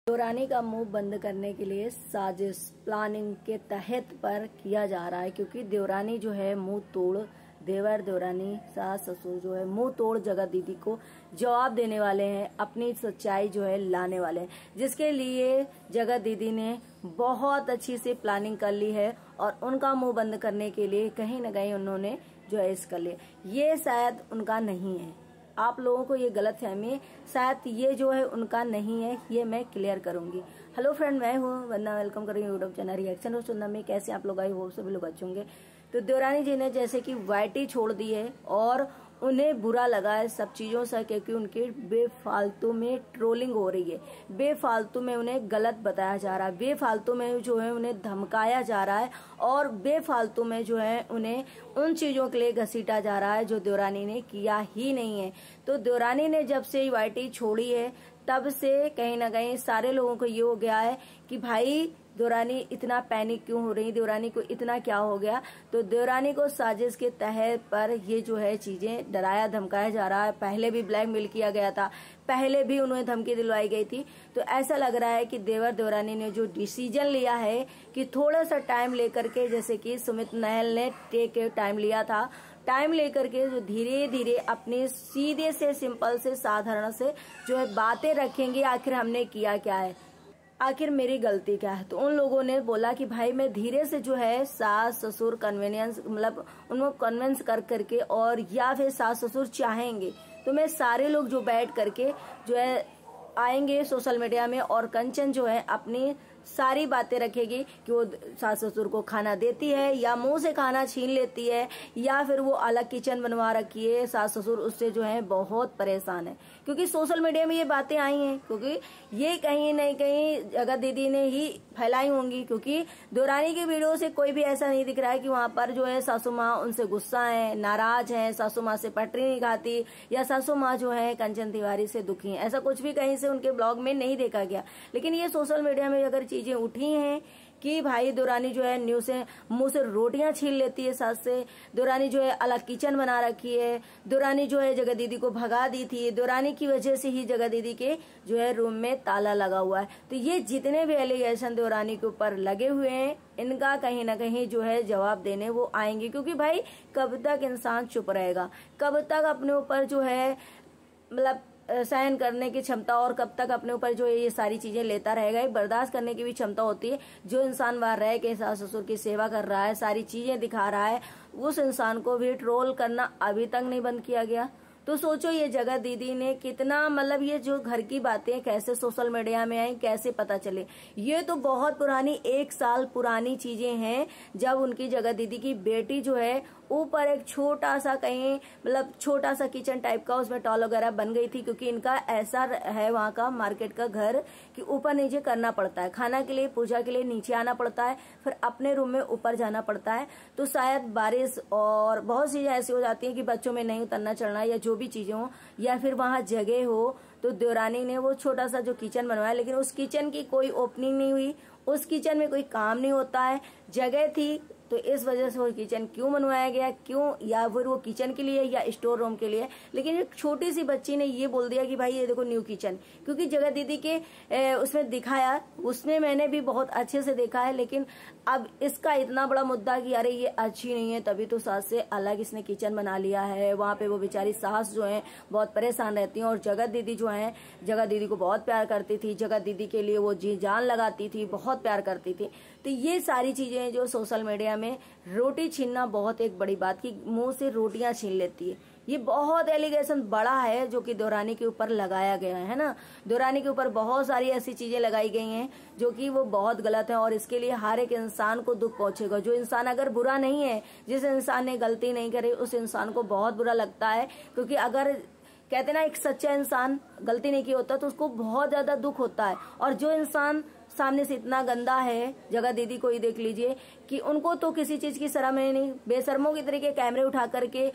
देवरानी का मुंह बंद करने के लिए साजिश प्लानिंग के तहत पर किया जा रहा है, क्योंकि देवरानी जो है मुंह तोड़, देवर देवरानी सास ससुर जो है मुंह तोड़ जगह दीदी को जवाब देने वाले हैं, अपनी सच्चाई जो है लाने वाले हैं, जिसके लिए जगह दीदी ने बहुत अच्छी से प्लानिंग कर ली है और उनका मुंह बंद करने के लिए कहीं न कहीं उन्होंने जो है कर लिया। ये शायद उनका नहीं है, आप लोगों को ये गलत फहमी है, शायद ये जो है उनका नहीं है, ये मैं क्लियर करूंगी। हेलो फ्रेंड, मैं हूँ वंदना, वेलकम करूँगी यूट्यूब चैनल रिएक्शन और सुनना में। कैसे आप लोग, आई होप सभी लोग अच्छे होंगे। तो देवरानी जी ने जैसे कि वाइटी छोड़ दी है और उन्हें बुरा लगा है सब चीजों से, क्योंकि उनकी बेफालतू में ट्रोलिंग हो रही है, बेफालतू में उन्हें गलत बताया जा रहा है, बेफालतू में जो है उन्हें धमकाया जा रहा है और बेफालतू में जो है उन्हें उन चीजों के लिए घसीटा जा रहा है जो देवरानी ने किया ही नहीं है। तो देवरानी ने जब से वाइटी छोड़ी है तब से कहीं ना कहीं सारे लोगों को ये हो गया है कि भाई देवरानी इतना पैनिक क्यों हो रही, देवरानी को इतना क्या हो गया। तो देवरानी को साजिश के तहत पर ये जो है चीजें डराया धमकाया जा रहा है। पहले भी ब्लैकमेल किया गया था, पहले भी उन्हें धमकी दिलवाई गई थी। तो ऐसा लग रहा है कि देवर देवरानी ने जो डिसीजन लिया है कि थोड़ा सा टाइम लेकर के, जैसे कि सुमित नाहल ने टेक टाइम लिया था, टाइम लेकर के जो धीरे धीरे अपने सीधे से सिंपल से साधारण से जो है बातें रखेंगे, आखिर हमने किया क्या है, आखिर मेरी गलती क्या है। तो उन लोगों ने बोला कि भाई मैं धीरे से जो है सास ससुर कन्वीनियंस, मतलब उनको कन्विंस कर करके, और या फिर सास ससुर चाहेंगे तो मैं सारे लोग जो बैठ करके जो है आएंगे सोशल मीडिया में, और कंचन जो है अपनी सारी बातें रखेगी कि वो सास ससुर को खाना देती है या मुंह से खाना छीन लेती है, या फिर वो अलग किचन बनवा रखी है। सास ससुर उससे जो है बहुत परेशान है, क्योंकि सोशल मीडिया में ये बातें आई हैं, क्योंकि ये कहीं नहीं कहीं जगह दीदी ने ही फैलाई होंगी, क्योंकि देवरानी की वीडियो से कोई भी ऐसा नहीं दिख रहा है कि वहां पर जो है सासू माँ उनसे गुस्सा है, नाराज है, सासू माँ से पटरी नहीं खाती, या सासू माँ जो है कंचन तिवारी से दुखी है। ऐसा कुछ भी कहीं से उनके ब्लॉग में नहीं देखा गया। लेकिन ये सोशल मीडिया में अगर चीजें उठी हैं कि भाई देवरानी जो है मुंह से रोटियां छीन लेती है सास से, देवरानी जो है अलग किचन बना रखी है, देवरानी जो है जगह दीदी को भगा दी थी, देवरानी की वजह से ही जगह दीदी के जो है रूम में ताला लगा हुआ है। तो ये जितने भी एलिगेशन देवरानी के ऊपर लगे हुए हैं, इनका कहीं ना कहीं जो है जवाब देने वो आएंगे, क्योंकि भाई कब तक इंसान चुप रहेगा, कब तक अपने ऊपर जो है मतलब सहन करने की क्षमता, और कब तक अपने ऊपर जो ये सारी चीजें लेता रहेगा। एक बर्दाश्त करने की भी क्षमता होती है। जो इंसान बाहर रह के सास ससुर की सेवा कर रहा है, सारी चीजें दिखा रहा है, उस इंसान को भी ट्रोल करना अभी तक नहीं बंद किया गया। तो सोचो ये जगह दीदी ने कितना, मतलब ये जो घर की बातें कैसे सोशल मीडिया में आई, कैसे पता चले। ये तो बहुत पुरानी, 1 साल पुरानी चीजें हैं, जब उनकी जगह दीदी की बेटी जो है ऊपर एक छोटा सा कहीं, मतलब छोटा सा किचन टाइप का, उसमें टॉल वगैरह बन गई थी, क्योंकि इनका ऐसा है वहां का मार्केट का घर कि ऊपर नीचे करना पड़ता है, खाना के लिए पूजा के लिए नीचे आना पड़ता है, फिर अपने रूम में ऊपर जाना पड़ता है। तो शायद बारिश और बहुत चीजें ऐसी हो जाती है कि बच्चों में नहीं उतरना चढ़ना, या जो भी चीजें हो, या फिर वहां जगह हो। तो देवरानी ने वो छोटा सा जो किचन बनवाया, लेकिन उस किचन की कोई ओपनिंग नहीं हुई, उस किचन में कोई काम नहीं होता है, जगह थी तो इस वजह से वो किचन क्यों बनवाया गया, क्यों, या फिर वो किचन के लिए या स्टोर रूम के लिए। लेकिन एक छोटी सी बच्ची ने ये बोल दिया कि भाई ये देखो न्यू किचन, क्योंकि जगह दीदी के उसमें दिखाया, उसमें मैंने भी बहुत अच्छे से देखा है। लेकिन अब इसका इतना बड़ा मुद्दा कि अरे ये अच्छी नहीं है, तभी तो सास से अलग इसने किचन बना लिया है। वहां पे वो बेचारी सास जो है बहुत परेशान रहती है, और जगह दीदी जो है, जगह दीदी को बहुत प्यार करती थी, जगह दीदी के लिए वो जी जान लगाती थी, बहुत प्यार करती थी। तो ये सारी चीजें जो सोशल मीडिया में रोटी छीनना बहुत एक बड़ी बात, की मुंह से रोटियां छीन लेती है, ये बहुत एलिगेशन बड़ा है जो कि देवरानी के ऊपर लगाया गया है ना। देवरानी के ऊपर बहुत सारी ऐसी चीजें लगाई गई हैं जो कि वो बहुत गलत है, और इसके लिए हर एक इंसान को दुख पहुंचेगा। जो इंसान अगर बुरा नहीं है, जिस इंसान ने गलती नहीं करी, उस इंसान को बहुत बुरा लगता है, क्योंकि अगर कहते ना एक सच्चा इंसान गलती नहीं की होता तो उसको बहुत ज्यादा दुख होता है। और जो इंसान सामने से इतना गंदा है, जगह दीदी को ही देख लीजिए कि उनको तो किसी चीज की शर्म है नहीं, बेशर्मों की तरीके कैमरे उठा करके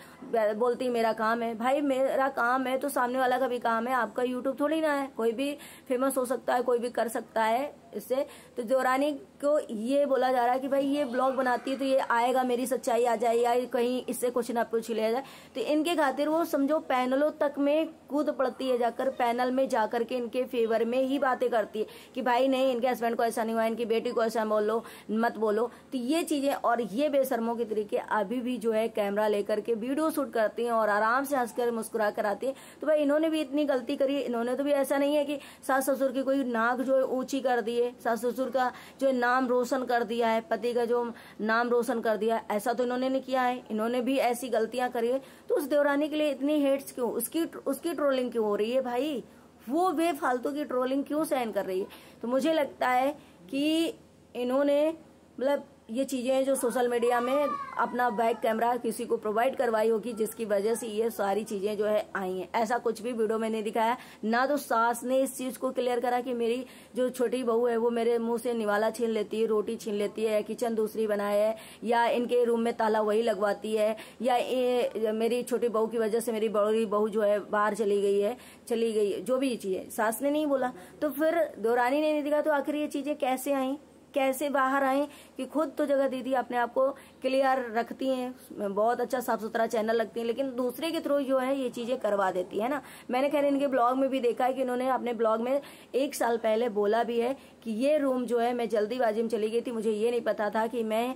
बोलती मेरा काम है। भाई मेरा काम है तो सामने वाला का भी काम है, आपका यूट्यूब थोड़ी ना है, कोई भी फेमस हो सकता है, कोई भी कर सकता है इससे। तो देवरानी को ये बोला जा रहा है कि भाई ये ब्लॉग बनाती है तो ये आएगा, मेरी सच्चाई आ जाए या कहीं इससे कुछ ना पूछ लिया जाए, तो इनके खातिर वो समझो पैनलों तक में कूद पड़ती है, जाकर पैनल में जाकर के इनके फेवर में ही बातें करती है कि भाई नहीं इनके हस्बैंड को ऐसा नहीं हुआ, इनकी बेटी को ऐसा बोलो मत बोलो। तो ये चीजें और ये बेशर्मों के तरीके अभी भी जो है कैमरा लेकर के वीडियो शूट करती हैं और आराम से हंसकर मुस्कुरा कर आती है। तो भाई इन्होंने भी इतनी गलती करी है, इन्होंने तो भी ऐसा नहीं है कि सास ससुर की कोई नाक जो है ऊंची कर दी है, सास ससुर का जो नाम रोशन कर दिया है, पति का जो नाम रोशन कर दिया है, ऐसा तो इन्होंने नहीं किया है। इन्होंने भी ऐसी गलतियां करी है, तो उस देवरानी के लिए इतनी हेट्स क्यों, उसकी ट्रोलिंग क्यों हो रही है भाई, वो बेफालतू की ट्रोलिंग क्यों सहन कर रही है। तो मुझे लगता है कि इन्होंने मतलब ये चीजें जो सोशल मीडिया में अपना बैक कैमरा किसी को प्रोवाइड करवाई होगी, जिसकी वजह से ये सारी चीजें जो है आई हैं। ऐसा कुछ भी वीडियो में नहीं दिखाया, ना तो सास ने इस चीज को क्लियर करा कि मेरी जो छोटी बहू है वो मेरे मुंह से निवाला छीन लेती है, रोटी छीन लेती है, किचन दूसरी बनाए है, या इनके रूम में ताला वही लगवाती है, या मेरी छोटी बहू की वजह से मेरी बड़ी बहू जो है बाहर चली गई, जो भी चीज है सास ने नहीं बोला। तो फिर देवरानी ने नहीं दिखा, तो आखिर ये चीजें कैसे आई, कैसे बाहर आए कि खुद तो जगह दीदी अपने आप को क्लियर रखती हैं, बहुत अच्छा साफ सुथरा चैनल रखती हैं, लेकिन दूसरे के थ्रू जो है ये चीजें करवा देती है ना। मैंने खैर इनके ब्लॉग में भी देखा है कि इन्होंने अपने ब्लॉग में 1 साल पहले बोला भी है कि ये रूम जो है मैं जल्दीबाजी में चली गई थी, मुझे ये नहीं पता था कि मैं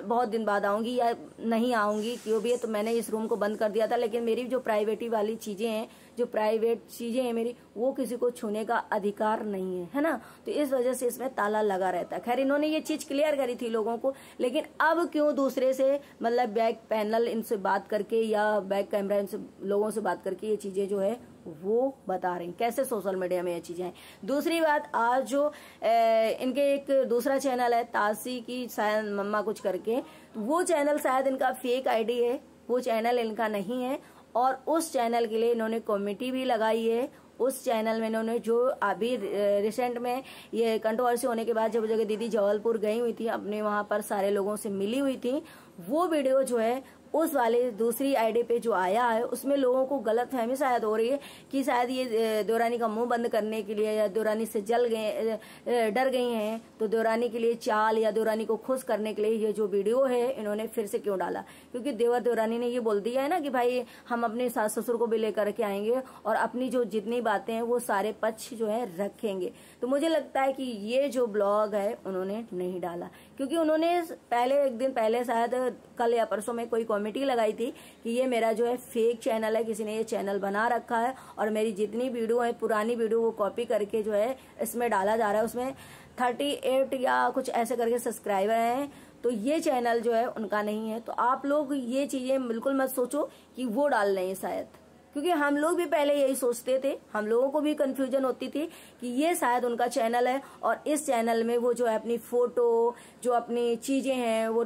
बहुत दिन बाद आऊंगी या नहीं आऊंगी, क्यों भी है, तो मैंने इस रूम को बंद कर दिया था। लेकिन मेरी जो प्राइवेटी वाली चीजें हैं, जो प्राइवेट चीजें हैं मेरी, वो किसी को छूने का अधिकार नहीं है ना। तो इस वजह से इसमें ताला लगा रहता है। खैर इन्होंने ये चीज क्लियर करी थी लोगों को, लेकिन अब क्यों दूसरे से मतलब बैक पैनल इनसे बात करके या बैक कैमरा इनसे लोगों से बात करके ये चीजें जो है वो बता रही, कैसे सोशल मीडिया में ये चीजें हैं। दूसरी बात, आज जो इनके एक दूसरा चैनल है तासी की शायद मम्मा कुछ करके, वो चैनल शायद इनका फेक आईडी है, वो चैनल इनका नहीं है, और उस चैनल के लिए इन्होंने कमेटी भी लगाई है। उस चैनल में इन्होंने जो अभी रिसेंट में ये कंट्रोवर्सी होने के बाद जब जगह दीदी जबलपुर गई हुई थी, अपने वहां पर सारे लोगों से मिली हुई थी, वो वीडियो जो है उस वाले दूसरी आईडी पे जो आया है, उसमें लोगों को गलत फहमी शायद हो रही है कि शायद ये देवरानी का मुंह बंद करने के लिए या देवरानी से डर गई हैं, तो देवरानी के लिए चाल या देवरानी को खुश करने के लिए ये जो वीडियो है इन्होंने फिर से क्यों डाला। क्योंकि देवरानी ने ये बोल दिया है ना कि भाई हम अपने सास ससुर को भी लेकर के आएंगे और अपनी जो जितनी बातें हैं वो सारे पक्ष जो है रखेंगे। तो मुझे लगता है कि ये जो ब्लॉग है उन्होंने नहीं डाला, क्योंकि उन्होंने पहले 1 दिन पहले शायद कल या परसों में कोई कमेटी लगाई थी कि ये मेरा जो है फेक चैनल है, किसी ने ये चैनल बना रखा है और मेरी जितनी वीडियो है पुरानी वीडियो वो कॉपी करके जो है इसमें डाला जा रहा है। उसमें 38 या कुछ ऐसे करके सब्सक्राइबर हैं, तो ये चैनल जो है उनका नहीं है। तो आप लोग ये चीजें बिल्कुल मत सोचो कि वो डाल रहे हैं शायद, क्योंकि हम लोग भी पहले यही सोचते थे, हम लोगों को भी कंफ्यूजन होती थी कि ये शायद उनका चैनल है और इस चैनल में वो जो है अपनी फोटो जो अपनी चीजें हैं वो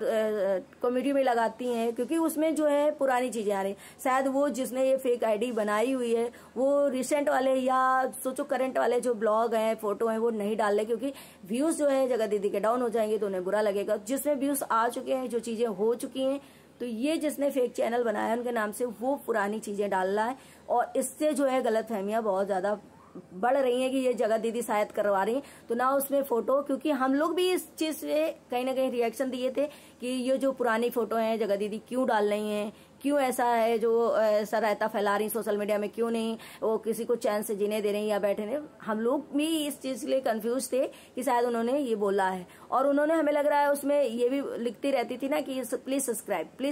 कॉमेडी में लगाती हैं, क्योंकि उसमें जो है पुरानी चीजें आ रही। शायद वो जिसने ये फेक आईडी बनाई हुई है वो रिसेंट वाले या सोचो करंट वाले जो ब्लॉग हैं फोटो हैं वो नहीं डाल रहे, क्योंकि व्यूज जो है जगह दीदी के डाउन हो जाएंगे तो उन्हें बुरा लगेगा। जिसमें व्यूज आ चुके हैं, जो चीजें हो चुकी हैं, तो ये जिसने फेक चैनल बनाया है उनके नाम से वो पुरानी चीजें डाल रहा है और इससे जो है गलतफहमियां बहुत ज्यादा बढ़ रही हैं कि ये जगह दीदी शायद करवा रही। तो ना उसमें फोटो, क्योंकि हम लोग भी इस चीज से कहीं ना कहीं रिएक्शन दिए थे कि ये जो पुरानी फोटो है जगह दीदी क्यों डाल रही हैं, क्यों ऐसा है जो ऐसा रायता फैला रही सोशल मीडिया में, क्यों नहीं वो किसी को चैन से जीने दे रही या बैठे नहीं। हम लोग भी इस चीज के लिए कंफ्यूज थे कि शायद उन्होंने ये बोला है, और उन्होंने हमें लग रहा है उसमें ये भी लिखती रहती थी ना कि प्लीज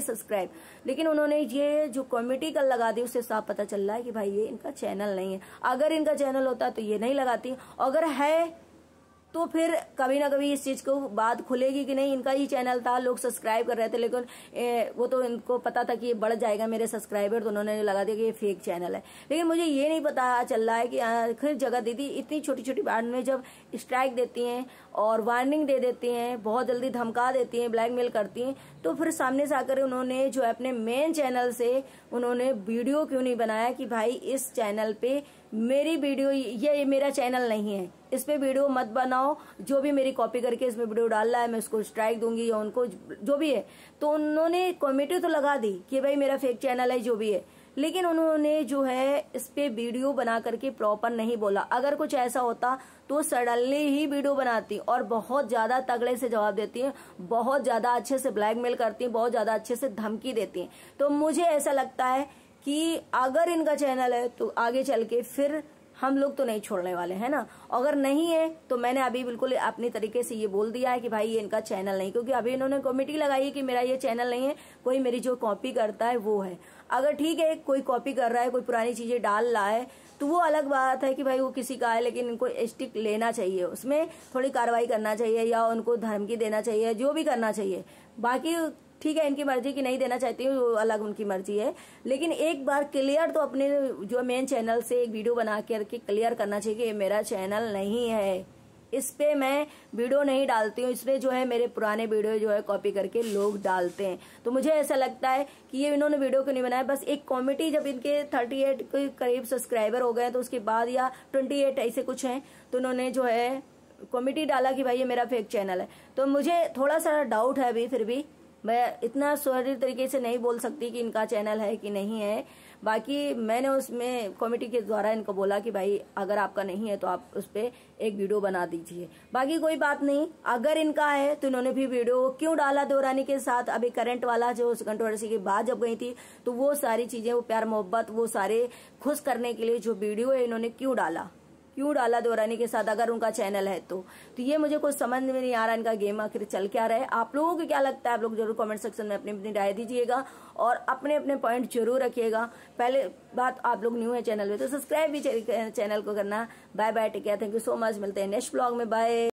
सब्सक्राइब, लेकिन उन्होंने ये जो कमेटी कल लगा दी उससे साफ पता चल रहा है कि भाई ये इनका चैनल नहीं है। अगर इनका चैनल होता तो ये नहीं लगाती, अगर है तो फिर कभी ना कभी इस चीज को बात खुलेगी कि नहीं इनका ही चैनल था, लोग सब्सक्राइब कर रहे थे, लेकिन वो तो इनको पता था कि ये बढ़ जाएगा मेरे सब्सक्राइबर, तो उन्होंने लगा दिया कि ये फेक चैनल है। लेकिन मुझे ये नहीं पता चल रहा है कि आखिर जगह दीदी इतनी छोटी छोटी बात में जब स्ट्राइक देती हैं और वार्निंग दे देती हैं, बहुत जल्दी धमका देती हैं, ब्लैकमेल करती हैं, तो फिर सामने से आकर उन्होंने जो अपने मेन चैनल से उन्होंने वीडियो क्यों नहीं बनाया कि भाई इस चैनल पे मेरी वीडियो, ये मेरा चैनल नहीं है, इस पे वीडियो मत बनाओ। जो भी मेरी कॉपी करके इसमें वीडियो डाल रहा है मैं उसको स्ट्राइक दूंगी, या उनको जो भी है। तो उन्होंने कमेटी तो लगा दी कि भाई मेरा फेक चैनल है जो भी है, लेकिन उन्होंने जो है इस पे वीडियो बना करके प्रॉपर नहीं बोला। अगर कुछ ऐसा होता तो सडनली ही वीडियो बनाती और बहुत ज्यादा तगड़े से जवाब देती हैं, बहुत ज्यादा अच्छे से ब्लैकमेल करती हैं, बहुत ज्यादा अच्छे से धमकी देती हैं। तो मुझे ऐसा लगता है कि अगर इनका चैनल है तो आगे चल के फिर हम लोग तो नहीं छोड़ने वाले हैं ना। अगर नहीं है तो मैंने अभी बिल्कुल अपनी तरीके से ये बोल दिया है कि भाई ये इनका चैनल नहीं, क्योंकि अभी इन्होंने कमेटी लगाई है कि मेरा ये चैनल नहीं है, कोई मेरी जो कॉपी करता है वो है। अगर ठीक है कोई कॉपी कर रहा है, कोई पुरानी चीजें डाल रहा है तो वो अलग बात है कि भाई वो किसी का है, लेकिन इनको स्टिक लेना चाहिए, उसमें थोड़ी कार्रवाई करना चाहिए या उनको धमकी देना चाहिए, जो भी करना चाहिए। बाकी ठीक है इनकी मर्जी की नहीं देना चाहती हूँ, वो अलग उनकी मर्जी है, लेकिन एक बार क्लियर तो अपने जो मेन चैनल से एक वीडियो बना के क्लियर करना चाहिए कि ये मेरा चैनल नहीं है, इस पे मैं वीडियो नहीं डालती हूँ, इसमें जो है मेरे पुराने वीडियो जो है कॉपी करके लोग डालते हैं। तो मुझे ऐसा लगता है कि ये इन्होंने वीडियो क्यों नहीं बनाया। बस एक कॉमेडी, जब इनके 38 के करीब सब्सक्राइबर हो गए तो उसके बाद, या 28 ऐसे कुछ हैं, तो उन्होंने जो है कॉमेडी डाला कि भाई ये मेरा फेक चैनल है। तो मुझे थोड़ा सा डाउट है अभी, फिर भी मैं इतना सही तरीके से नहीं बोल सकती कि इनका चैनल है कि नहीं है। बाकी मैंने उसमें कमेटी के द्वारा इनको बोला कि भाई अगर आपका नहीं है तो आप उस पर एक वीडियो बना दीजिए। बाकी कोई बात नहीं, अगर इनका है तो इन्होंने भी वीडियो क्यों डाला देवरानी के साथ। अभी करंट वाला जो कंट्रोवर्सी के बाद जब गई थी तो वो सारी चीजें, वो प्यार मोहब्बत, वो सारे खुश करने के लिए जो वीडियो है इन्होंने क्यों डाला देवरानी के साथ, अगर उनका चैनल है तो ये मुझे कुछ समझ में नहीं आ रहा इनका गेम आखिर चल क्या रहा है। आप लोगों को क्या लगता है, आप लोग जरूर कमेंट सेक्शन में अपनी अपनी राय दीजिएगा और अपने अपने पॉइंट जरूर रखिएगा। पहले बात, आप लोग न्यू है चैनल में तो सब्सक्राइब भी चैनल को करना। Bye bye, take care, thank you so much, मिलते हैं नेक्स्ट ब्लॉग में, बाय।